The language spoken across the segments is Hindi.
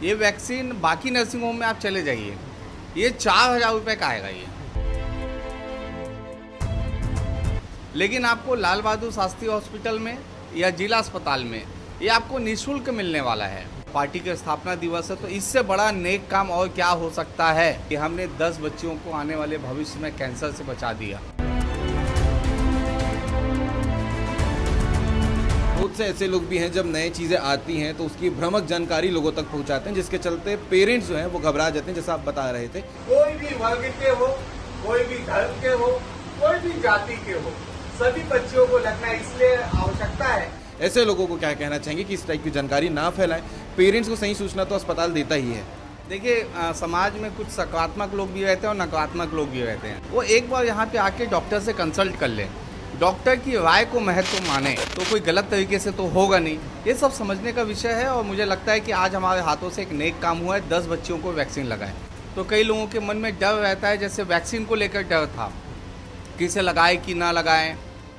ये वैक्सीन बाकी नर्सिंग होम में आप चले जाइए, ये 4,000 रुपये का आएगा ये। लेकिन आपको लाल बहादुर शास्त्री हॉस्पिटल में या जिला अस्पताल में ये आपको निःशुल्क मिलने वाला है। पार्टी का स्थापना दिवस है, तो इससे बड़ा नेक काम और क्या हो सकता है कि हमने 10 बच्चियों को आने वाले भविष्य में कैंसर से बचा दिया। बहुत से ऐसे लोग भी हैं, जब नई चीज़ें आती हैं तो उसकी भ्रामक जानकारी लोगों तक पहुंचाते हैं, जिसके चलते पेरेंट्स जो हैं वो घबरा जाते हैं, जैसा आप बता रहे थे। कोई भी वर्ग के हो, कोई भी धर्म के हो, कोई भी जाति के हो, सभी बच्चियों को लगना इसलिए आवश्यकता है। ऐसे लोगों को क्या कहना चाहेंगे कि इस टाइप की जानकारी ना फैलाएं? पेरेंट्स को सही सूचना तो अस्पताल देता ही है। देखिए, समाज में कुछ सकारात्मक लोग भी रहते हैं और नकारात्मक लोग भी रहते हैं। वो एक बार यहाँ पे आके डॉक्टर से कंसल्ट कर लें, डॉक्टर की राय को महत्व माने, तो कोई गलत तरीके से तो होगा नहीं। ये सब समझने का विषय है और मुझे लगता है कि आज हमारे हाथों से एक नेक काम हुआ है, 10 बच्चियों को वैक्सीन लगाएं। तो कई लोगों के मन में डर रहता है, जैसे वैक्सीन को लेकर डर था कि इसे लगाए कि ना लगाएं।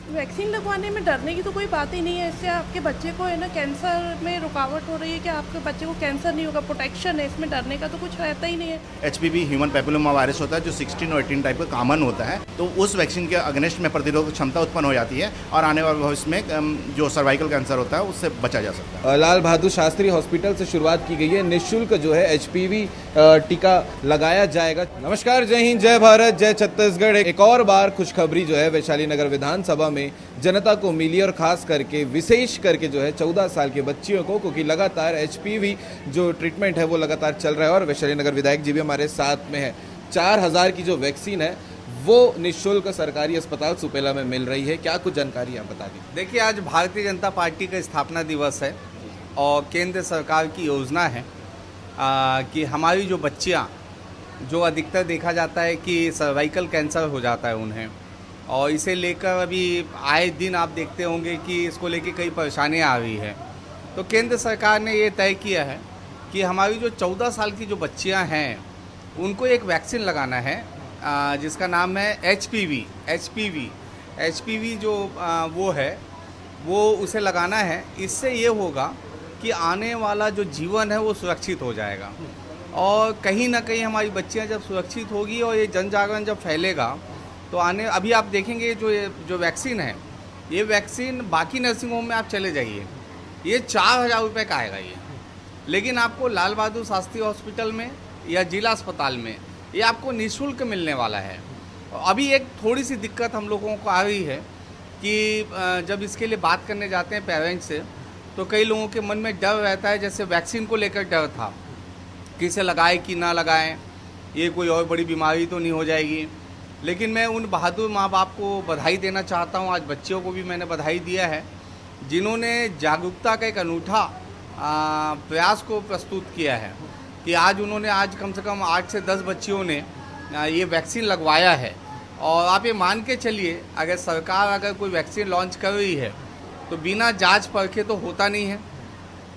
वैक्सीन लगवाने में डरने की तो कोई बात ही नहीं है। इससे आपके बच्चे को है ना कैंसर में रुकावट हो रही है कि आपके बच्चे को कैंसर नहीं होगा, प्रोटेक्शन है, इसमें डरने का तो कुछ रहता ही नहीं है। HPV ह्यूमन पैपिलोमा वायरस होता है जो 16 और 18 टाइप का कॉमन होता है, तो उस वैक्सीन के अगेंस्ट में प्रतिरोधक क्षमता उत्पन्न हो जाती है और आने वाले भविष्य में जो सर्वाइकल कैंसर होता है उससे बचा जा सकता है। लाल बहादुर शास्त्री हॉस्पिटल से शुरुआत की गई है, निःशुल्क जो है HPV टीका लगाया जाएगा। नमस्कार, जय हिंद, जय भारत, जय छत्तीसगढ़। एक और बार खुशखबरी जो है वैशाली नगर विधानसभा में जनता को मिली और खास करके विशेष करके जो है 14 साल के बच्चियों को, क्योंकि लगातार HPV जो ट्रीटमेंट है वो लगातार चल रहा है और वैशाली नगर विधायक जी भी हमारे साथ में है। 4,000 की जो वैक्सीन है वो निःशुल्क सरकारी अस्पताल सुपेला में मिल रही है। क्या कुछ जानकारी आप बता दीजिए। देखिए, आज भारतीय जनता पार्टी का स्थापना दिवस है और केंद्र सरकार की योजना है कि हमारी जो बच्चियाँ, जो अधिकतर देखा जाता है कि सर्वाइकल कैंसर हो जाता है उन्हें, और इसे लेकर अभी आए दिन आप देखते होंगे कि इसको लेकर कई परेशानियाँ आ रही है। तो केंद्र सरकार ने ये तय किया है कि हमारी जो 14 साल की जो बच्चियां हैं उनको एक वैक्सीन लगाना है, जिसका नाम है HPV जो वो है वो उसे लगाना है। इससे ये होगा कि आने वाला जो जीवन है वो सुरक्षित हो जाएगा और कहीं ना कहीं हमारी बच्चियां जब सुरक्षित होगी और ये जन जागरण जब फैलेगा तो अभी आप देखेंगे जो वैक्सीन है, ये वैक्सीन बाकी नर्सिंग होम में आप चले जाइए, ये 4,000 रुपये का आएगा ये। लेकिन आपको लाल बहादुर शास्त्री हॉस्पिटल में या जिला अस्पताल में ये आपको निःशुल्क मिलने वाला है। अभी एक थोड़ी सी दिक्कत हम लोगों को आ रही है कि जब इसके लिए बात करने जाते हैं पेरेंट्स से, तो कई लोगों के मन में डर रहता है, जैसे वैक्सीन को लेकर डर था कि इसे लगाए कि ना लगाएं, ये कोई और बड़ी बीमारी तो नहीं हो जाएगी। लेकिन मैं उन बहादुर माँ बाप को बधाई देना चाहता हूँ, आज बच्चियों को भी मैंने बधाई दिया है, जिन्होंने जागरूकता का एक अनूठा प्रयास को प्रस्तुत किया है कि आज उन्होंने कम से कम 8 से 10 बच्चियों ने ये वैक्सीन लगवाया है। और आप ये मान के चलिए, अगर सरकार कोई वैक्सीन लॉन्च कर रही है तो बिना जांच परखे तो होता नहीं है।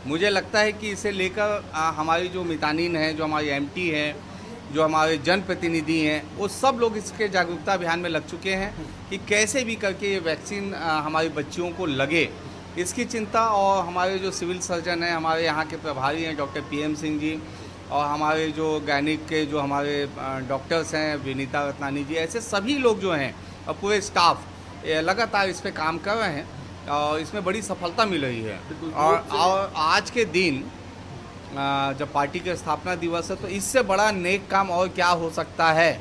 मुझे लगता है कि इसे लेकर हमारी जो मितानिन है, जो हमारी MT है, जो हमारे जनप्रतिनिधि हैं, वो सब लोग इसके जागरूकता अभियान में लग चुके हैं कि कैसे भी करके ये वैक्सीन हमारी बच्चियों को लगे, इसकी चिंता। और हमारे जो सिविल सर्जन हैं, हमारे यहाँ के प्रभारी हैं डॉक्टर PM सिंह जी, और हमारे जो गैनिक के जो हमारे डॉक्टर्स हैं विनीता रत्नानी जी, ऐसे सभी लोग जो हैं और पूरे स्टाफ लगातार इस पर काम कर रहे हैं और इसमें बड़ी सफलता मिल रही है। और आज के दिन जब पार्टी का स्थापना दिवस है, तो इससे बड़ा नेक काम और क्या हो सकता है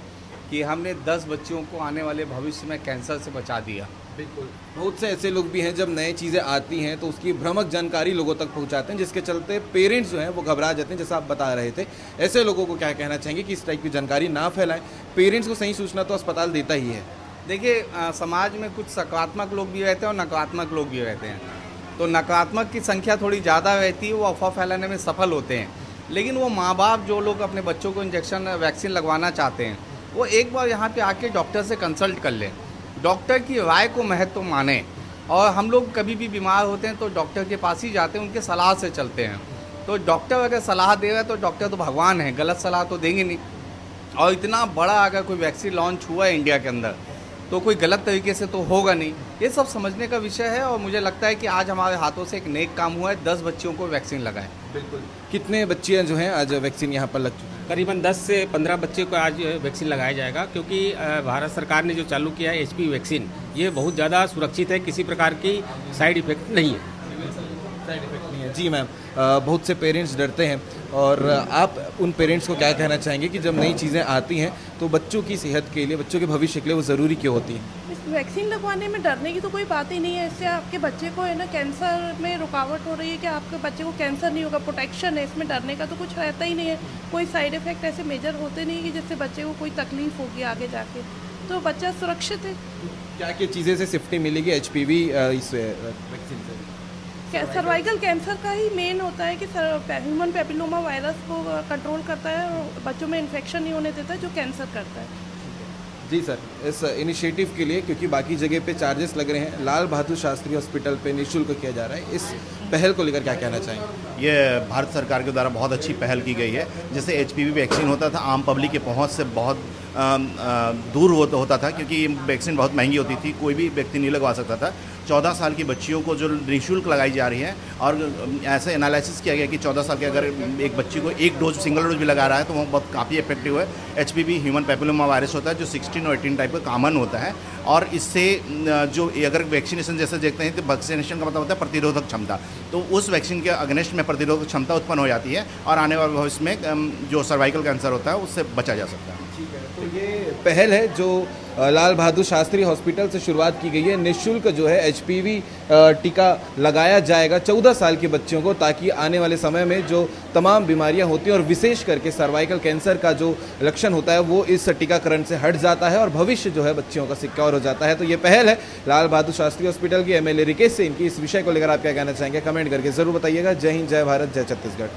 कि हमने 10 बच्चियों को आने वाले भविष्य में कैंसर से बचा दिया। बिल्कुल, बहुत से ऐसे लोग भी हैं, जब नई चीज़ें आती हैं तो उसकी भ्रामक जानकारी लोगों तक पहुंचाते हैं, जिसके चलते पेरेंट्स जो हैं वो घबरा जाते हैं, जैसा आप बता रहे थे। ऐसे लोगों को क्या कहना चाहेंगे कि इस टाइप की जानकारी ना फैलाएं? पेरेंट्स को सही सूचना तो अस्पताल देता ही है। देखिए, समाज में कुछ सकारात्मक लोग भी रहते हैं और नकारात्मक लोग भी रहते हैं। तो नकारात्मक की संख्या थोड़ी ज़्यादा रहती है, वो अफवाह फैलाने में सफल होते हैं। लेकिन वो माँ बाप जो लोग अपने बच्चों को वैक्सीन लगवाना चाहते हैं, वो एक बार यहाँ पे आके डॉक्टर से कंसल्ट कर लें, डॉक्टर की राय को महत्व माने। और हम लोग कभी भी बीमार होते हैं तो डॉक्टर के पास ही जाते हैं, उनके सलाह से चलते हैं। तो डॉक्टर अगर सलाह दे रहा है तो डॉक्टर तो भगवान है, गलत सलाह तो देंगे नहीं। और इतना बड़ा अगर कोई वैक्सीन लॉन्च हुआ है इंडिया के अंदर, तो कोई गलत तरीके से तो होगा नहीं। ये सब समझने का विषय है और मुझे लगता है कि आज हमारे हाथों से एक नेक काम हुआ है, 10 बच्चियों को वैक्सीन लगाएं। बिल्कुल। कितने बच्चियां जो हैं आज वैक्सीन यहाँ पर लग चुकी हैं? करीबन 10 से 15 बच्चे को आज वैक्सीन लगाया जाएगा, क्योंकि भारत सरकार ने जो चालू किया है एचपीवी वैक्सीन, ये बहुत ज़्यादा सुरक्षित है, किसी प्रकार की साइड इफेक्ट नहीं है। साइड इफेक्ट नहीं है। जी मैम, बहुत से पेरेंट्स डरते हैं और आप उन पेरेंट्स को क्या कहना चाहेंगे कि जब नई चीज़ें आती हैं तो बच्चों की सेहत के लिए, बच्चों के भविष्य के लिए वो ज़रूरी क्यों होती है? इस वैक्सीन लगवाने में डरने की तो कोई बात ही नहीं है। इससे आपके बच्चे को है ना कैंसर में रुकावट हो रही है कि आपके बच्चे को कैंसर नहीं होगा, प्रोटेक्शन है, इसमें डरने का तो कुछ रहता ही नहीं है। कोई साइड इफेक्ट ऐसे मेजर होते नहीं कि जिससे बच्चे को कोई तकलीफ होगी आगे जाके, तो बच्चा सुरक्षित है। क्या क्या चीज़ें से सेफ्टी मिलेगी एचपीवी इस वैक्सीन से? सर्वाइकल कैंसर का ही मेन होता है कि ह्यूमन पेपिलोमा वायरस को कंट्रोल करता है और बच्चों में इन्फेक्शन नहीं होने देता है, जो कैंसर करता है। जी सर, इस इनिशिएटिव के लिए, क्योंकि बाकी जगह पे चार्जेस लग रहे हैं, लाल बहादुर शास्त्री हॉस्पिटल पे निःशुल्क किया जा रहा है, इस पहल को लेकर क्या कहना चाहेंगे? ये भारत सरकार के द्वारा बहुत अच्छी पहल की गई है। जैसे एचपीवी वैक्सीन होता था, आम पब्लिक के पहुंच से बहुत दूर होता था, क्योंकि ये वैक्सीन बहुत महंगी होती थी, कोई भी व्यक्ति नहीं लगवा सकता था। 14 साल की बच्चियों को जो निःशुल्क लगाई जा रही है, और ऐसे एनालिसिस किया गया कि 14 साल के अगर एक बच्ची को एक डोज, सिंगल डोज भी लगा रहा है तो वो बहुत काफ़ी इफेक्टिव है। एचपीवी ह्यूमन पेपिलोमा वायरस होता है जो 16 और 18 टाइप का कॉमन होता है, और इससे जो अगर वैक्सीनेशन जैसे देखते हैं तो वैक्सीनेशन का मतलब होता है प्रतिरोधक क्षमता, तो उस वैक्सीन के अगेंस्ट में प्रतिरोधक क्षमता उत्पन्न हो जाती है और आने वाले भविष्य में जो सर्वाइकल कैंसर होता है उससे बचा जा सकता है। तो ये पहल है जो लाल बहादुर शास्त्री हॉस्पिटल से शुरुआत की गई है। निःशुल्क जो है एचपीवी टीका लगाया जाएगा 14 साल के बच्चों को, ताकि आने वाले समय में जो तमाम बीमारियां होती हैं और विशेष करके सर्वाइकल कैंसर का जो लक्षण होता है वो इस टीकाकरण से हट जाता है और भविष्य जो है बच्चियों का सिक्योर हो जाता है। तो ये पहल है लाल बहादुर शास्त्री हॉस्पिटल की। एमएलए रिकेश से इनकी इस विषय को लेकर आप क्या कहना चाहेंगे, कमेंट करके जरूर बताइएगा। जय हिंद, जय भारत, जय छत्तीसगढ़।